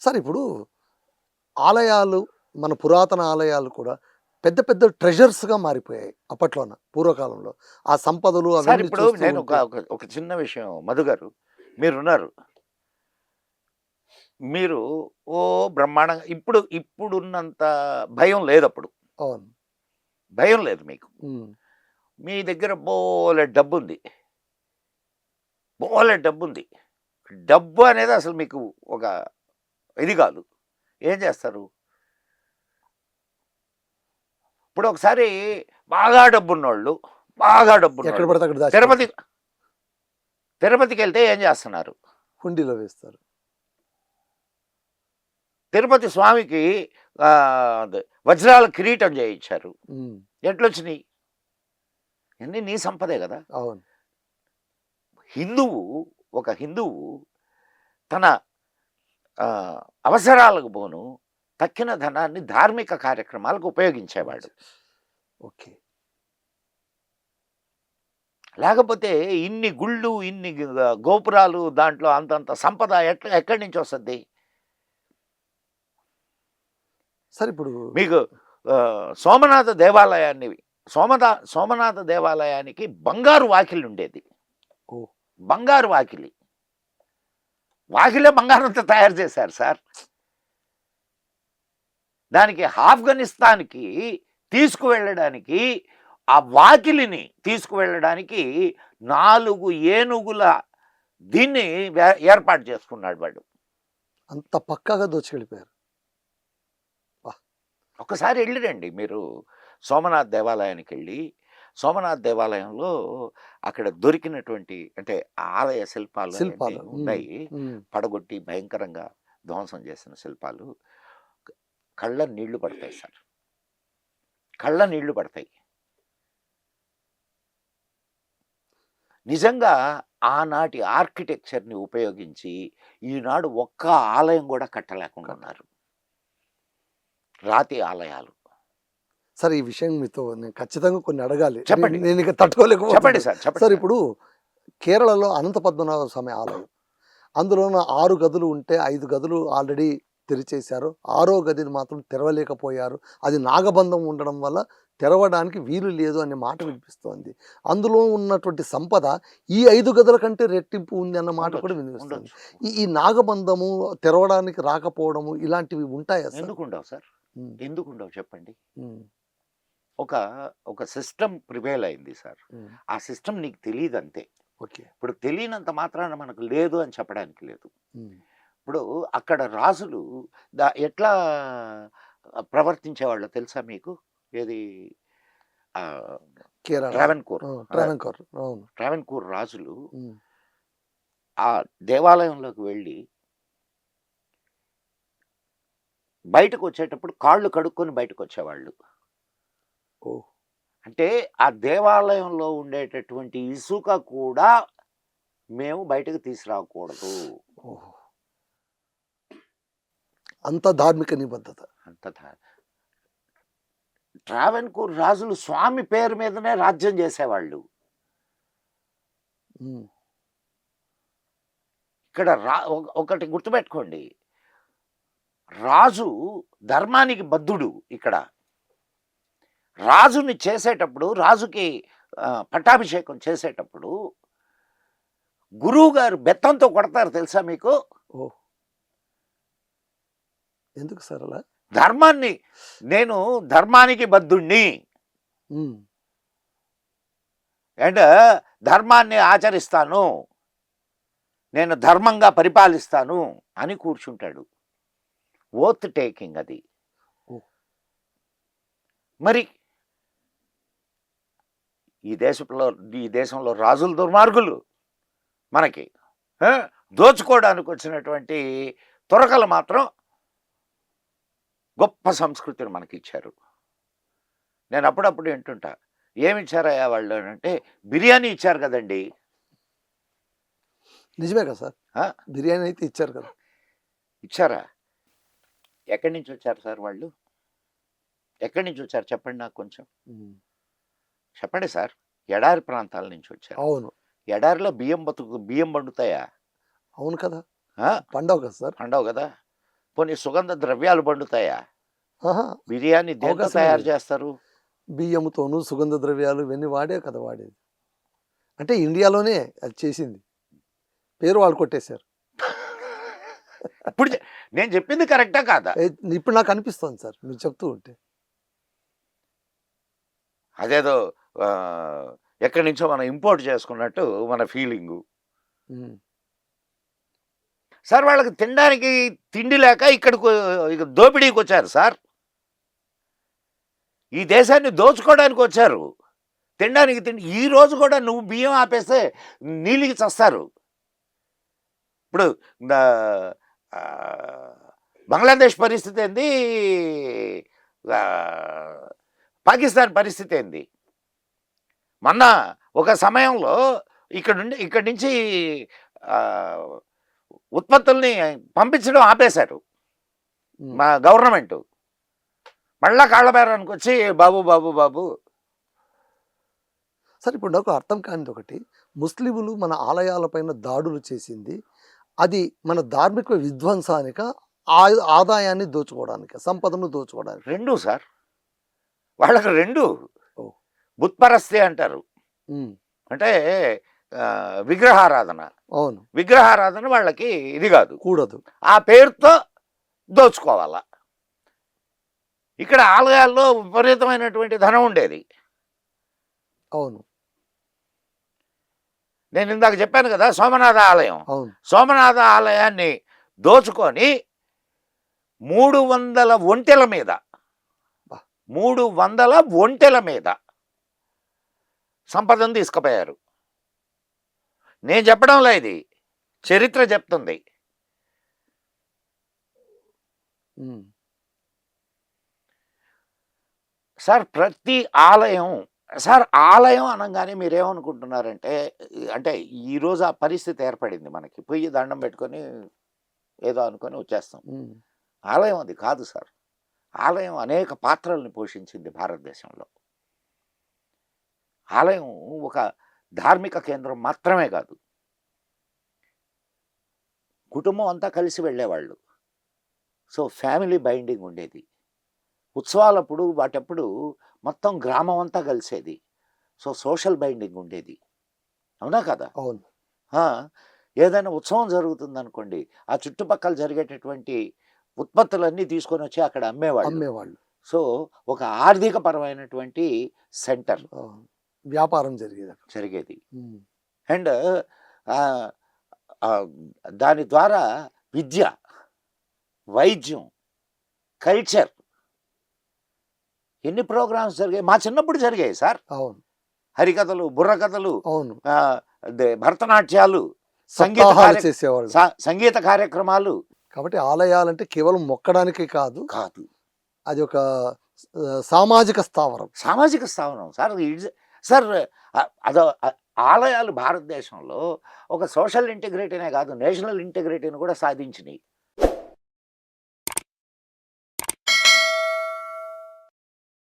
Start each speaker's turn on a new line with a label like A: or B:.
A: Sir ఇప్పుడు ఆలయాలు, మన పురాతన ఆలయాలు కూడా పెద్ద పెద్ద ట్రెజర్స్‌గా మారిపోయాయి అప్పట్లోన పూర్వకాలంలో. ఆ సంపదలు
B: సార్
A: అవన్నీ
B: ఇప్పుడు
A: చూస్తూ
B: నేను ఒక
A: ఉంటే
B: ఒక ఒక చిన్న విషయం మధు గారు, మీరున్నారు. మీరు బ్రహ్మాండంగా ఇప్పుడున్నంత భయం లేదప్పుడు.
A: అవును.
B: భయం లేదు మీకు.
A: హ్మ్.
B: మీ దగ్గర బోలెడు డబ్బుంది. బోలెడు డబ్బుంది. డబ్బు అనేది అసలు మీకు ఒక ఇది కాదు. ఏం చేస్తారు? ఇప్పుడు ఒకసారి బాగా డబ్బున్నోళ్ళు, బాగా
A: ఎక్కడ
B: డబ్బున్నోళ్ళు
A: పడితే అక్కడ
B: తిరుపతి
A: దాచిపెడతారు.
B: తిరుపతికెళ్తే ఏం చేస్తున్నారు?
A: హుండీలో వేస్తారు.
B: తిరుపతి స్వామికి అదే వజ్రాల కిరీటం చేయించారు.
A: హ్మ్.
B: ఎట్లొచ్చినియి? ఇయన్నీ నీ సంపదే గదా!
A: అవును.
B: హిందువు ఒక హిందువు తన అవసరాలకు పోను తక్కిన ధనాన్ని ధార్మిక కార్యక్రమాలకు ఉపయోగించేవాడు.
A: ఓకే.
B: లేకపోతే ఇన్ని గుళ్ళు, ఇన్ని గోపురాలు దాంట్లో అంతంత సంపద ఎక్కడి నుంచి వస్తది?
A: సార్ ఇప్పుడు
B: మీకు సోమనాథ దేవాలయాన్ని సోమనాథ దేవాలయానికి బంగారు వాకిలుండేది.
A: ఓహ్!
B: బంగారు వాకిలి. వాకిలే బంగారంతో తయారు చేశారు సార్. దానికి ఆఫ్ఘనిస్తాన్‌కి తీసుకువెళ్ళడానికి, ఆ వాకిలిని తీసుకువెళ్ళడానికి 4 ఏనుగుల దీన్ని ఏర్పాటు చేసుకున్నాడు వాడు.
A: అంత పక్కాగా దోచుకెళ్ళిపోయారు.
B: ఒక్కసారి ఎళ్ళిరండి మీరు సోమనాథ్ దేవాలయానికెళ్ళి, సోమనాథ్ దేవాలయంలో అక్కడ దొరికినటువంటి అంటే ఆలయ శిల్పాలు అయన్నీ
A: శిల్పాలు. హ్మ్.
B: ఉన్నాయి.
A: హ్మ్.
B: పడగొట్టి భయంకరంగా ధ్వంసం చేసిన శిల్పాలు. కళ్ళ నీళ్లు పడతాయి సార్. కళ్ళ నీళ్లు పడతాయి. నిజంగా ఆనాటి ఆర్కిటెక్చర్‌ని ఉపయోగించి ఈనాడు ఒక్క ఆలయం గూడా కట్టలేకుండా ఉన్నారు. రాతి ఆలయాలు.
A: సార్ ఈ విషయం మీతో నేను ఖచ్చితంగా కొన్ని అడగాలి.
B: చెప్పండి.
A: నేనిక
B: చెప్పండి
A: తట్టుకోలేకపోతున్నాను.
B: సార్. చెప్పండి
A: సార్
B: సార్.
A: ఇప్పుడు కేరళలో అనంత పద్మనాభ స్వామి ఆలయం. అందులోన 6 గదులు ఉంటే 5 గదులు ఆల్రెడీ తెరిచేశారు. ఆరో గదిని మాత్రం తెరవలేకపోయారు. అది నాగబంధం ఉండడం వల్ల తెరవడానికి వీలు లేదు అనే మాట వినిపిస్తోంది. అందులో ఉన్నటువంటి సంపద ఈ 5 గదుల కంటే రెట్టింపు ఉంది అన్న మాట కూడా వినిపిస్తుంది.
B: ఉండొచ్చు.
A: ఈ నాగబంధము తెరవడానికి రాకపోవడము ఇలాంటివి ఉంటాయా సార్?
B: ఎందుకుండవు సార్?
A: హ్మ్.
B: ఎందుకుండవు చెప్పండి?
A: హ్మ్.
B: ఒక ఒక సిస్టమ్ ప్రివైల్ అయింది సార్.
A: హ్మ్.
B: ఆ సిస్టమ్ నీకు తెలీదంతే.
A: ఓకే.
B: ఇప్పుడు తెలియనంత మాత్రాన మనకు లేదు అని చెప్పడానికి లేదు.
A: హ్మ్.
B: ఇప్పుడు అక్కడ రాజులు ఎట్లా ప్రవర్తించేవాళ్ళో తెలుసా మీకు? ఏది ఆహ్,
A: కేరళ.
B: ట్రావెన్‌కోర్.
A: ట్రావెన్‌కోర్. అవును.
B: ట్రావెన్‌కోర్ రాజులు
A: హ్మ్.
B: ఆ దేవాలయంలోకి వెళ్ళి బయటకొచ్చేటప్పుడు కాళ్ళు కడుక్కొని బయటకొచ్చేవాళ్ళు.
A: ఓహ్!
B: అంటే ఆ దేవాలయంలో ఉండేటటువంటి ఇసుక కూడా మేము బయటకు తీసుకురాకూడదు.
A: ఓహ్! అంత ధార్మిక నిబద్ధత.
B: అంత ట్రావెన్‌కోర్ రాజులు స్వామి పేరు మీదనే రాజ్యం చేసేవాళ్ళు.
A: హ్మ్.
B: ఇక్కడ ఒకటి గుర్తుపెట్టుకోండి. రాజు ధర్మానికి బద్ధుడు ఇక్కడ. రాజుని చేసేటప్పుడు రాజుకి పట్టాభిషేకం చేసేటప్పుడు గురువుగారు బెత్తంతో కొడతారు తెలుసా మీకు?
A: ఓహ్! ఎందుకు సార్ అలా?
B: నేను ధర్మానికి బద్ధుడిని.
A: హ్మ్.
B: అండ్ ధర్మాన్ని ఆచరిస్తాను. నేను ధర్మంగా పరిపాలిస్తాను అని కూర్చుంటాడు. ఓత్ టేకింగ్ అది.
A: ఓహ్!
B: మరి ఈ దేశంలో రాజులు దుర్మార్గులు మనకి. దోచుకోవడానికి వచ్చినటువంటి తురకలు మాత్రం గొప్ప సంస్కృతిని మనకిచ్చారు. నేను అప్పుడప్పుడు వింటుంటా. ఏమిచ్చారయ్యా వాళ్ళు అనంటే, బిర్యానీ ఇచ్చారు కదండీ!
A: నిజమే కదా సార్.
B: ఆ!
A: బిర్యానీ అయితే ఇచ్చారు కదా!
B: ఇచ్చారా? ఎక్కడి నుంచి వచ్చారు సార్ వాళ్ళు? ఎక్కడి నుంచి వచ్చారు చెప్పండి నాకు కొంచెం?
A: హ్మ్.
B: చెప్పండి సార్. ఎడారి ప్రాంతాల నుంచి వచ్చారు.
A: అవును.
B: ఎడారిలో బియ్యం పండుతాయా?
A: అవును కదా!
B: ఆ!
A: పండవు కదా సార్.
B: పండవు గదా! పోనీ సుగంధ ద్రవ్యాలు పండుతాయా?
A: ఆహా!
B: బిర్యానీ దేంతో
A: అవకాశమే
B: తయారు
A: లేదు.
B: చేస్తారు?
A: బియ్యంతోను సుగంధ ద్రవ్యాలు ఇవన్నీ వాడే కదా వాడేది. అంటే ఇండియాలోనే అది చేసింది. పేరు వాళ్ళు కొట్టేశారు.
B: ఇప్పుడు నేను చెప్పింది కరెక్టా కాదా?
A: ఇప్పుడు నాకు అనిపిస్తోంది సార్ మీరు చెప్తూ ఉంటే.
B: అదేదో ఎక్కడి నుంచో మనం ఇంపోర్ట్ చేసుకున్నట్టు మన ఫీలింగు.
A: హ్మ్.
B: సార్ వాళ్ళకి తినడానికి తిండి లేక ఇక్కడికి ఇక దోపిడీకి వచ్చారు సార్. ఈ దేశాన్ని దోచుకోవడానికి వచ్చారు. తినడానికి తిండి ఈ రోజు కూడా నువ్వు బియ్యం ఆపేస్తే నీళ్ళకి చస్తారు. ఇప్పుడు బంగ్లాదేశ్ పరిస్థితి ఏంది, పాకిస్తాన్ పరిస్థితి ఏంది? మొన్న ఒక సమయంలో ఇక్కడి నుంచి ఉత్పత్తుల్ని పంపించడం ఆపేశారు మా గవర్నమెంట్. మళ్ళా కాళ్ళబేరానికి వచ్చి బాబు బాబు బాబు.
A: సరే ఇప్పుడు నాకు అర్థం కానిది ఒకటి, ముస్లిములు మన ఆలయాలపైన దాడులు చేసింది అది మన ధార్మిక విధ్వంసానిక, ఆదాయాన్ని దోచుకోవడానికి, సంపదను దోచుకోవడానికి?
B: రెండు సార్, వాళ్ళకి రెండు.
A: ఓ.
B: బుత్పరస్తి అంటారు, అంటే విగ్రహారాధన.
A: అవును,
B: విగ్రహారాధన వాళ్ళకి ఇది కాదు,
A: కూడదు.
B: ఆ పేరుతో దోచుకోవాలా. ఇక్కడ ఆలయాల్లో విపరీతమైనటువంటి ధనం ఉండేది.
A: అవును,
B: నేను ఇందాక చెప్పాను కదా సోమనాథ ఆలయం.
A: అవును,
B: సోమనాథ ఆలయాన్ని దోచుకొని 300 ఒంటెల మీద 300 ఒంటెల మీద సంపదను తీసుకుపోయారు. నేను చెప్పడంలో ఇది చరిత్ర చెప్తుంది. సార్ ప్రతి ఆలయం, సార్ ఆలయం అనగానే మీరేమనుకుంటున్నారంటే, అంటే ఈరోజు ఆ పరిస్థితి ఏర్పడింది మనకి, పొయ్యి దండం పెట్టుకొని ఏదో అనుకొని వచ్చేస్తాం. ఆలయం అది కాదు సార్. ఆలయం అనేక పాత్రల్ని పోషించింది భారతదేశంలో. ఆలయం ఒక ధార్మిక కేంద్రం మాత్రమే కాదు, కుటుంబం అంతా కలిసి వెళ్ళేవాళ్ళు. సో ఫ్యామిలీ బైండింగ్ ఉండేది. ఉత్సవాలప్పుడు వాటప్పుడు మొత్తం గ్రామం అంతా కలిసేది. సో సోషల్ బైండింగ్ ఉండేది, అవునా కదా?
A: అవును.
B: ఏదైనా ఉత్సవం జరుగుతుంది అనుకోండి, ఆ చుట్టుపక్కల జరిగేటటువంటి ఉత్పత్తులన్నీ తీసుకొని వచ్చి అక్కడ అమ్మేవాళ్ళు. సో ఒక ఆర్థిక పరమైనటువంటి సెంటర్,
A: వ్యాపారం జరిగేది.
B: అండ్ దాని ద్వారా విద్య, వైద్యం, కల్చర్, ఎన్ని ప్రోగ్రామ్స్ జరిగాయి. మా చిన్నప్పుడు జరిగాయి సార్.
A: అవును,
B: హరికథలు, బుర్రకథలు,
A: అవును,
B: భరతనాట్యాలు, సంగీత కార్యక్రమాలు.
A: కాబట్టి ఆలయాలంటే కేవలం మొక్కడానికి కాదు, అది ఒక సామాజిక స్థావరం.
B: సార్. సార్ అదో ఆలయాలు భారతదేశంలో ఒక సోషల్ ఇంటిగ్రిటీనే కాదు, నేషనల్ ఇంటిగ్రిటీని కూడా సాధించినాయి.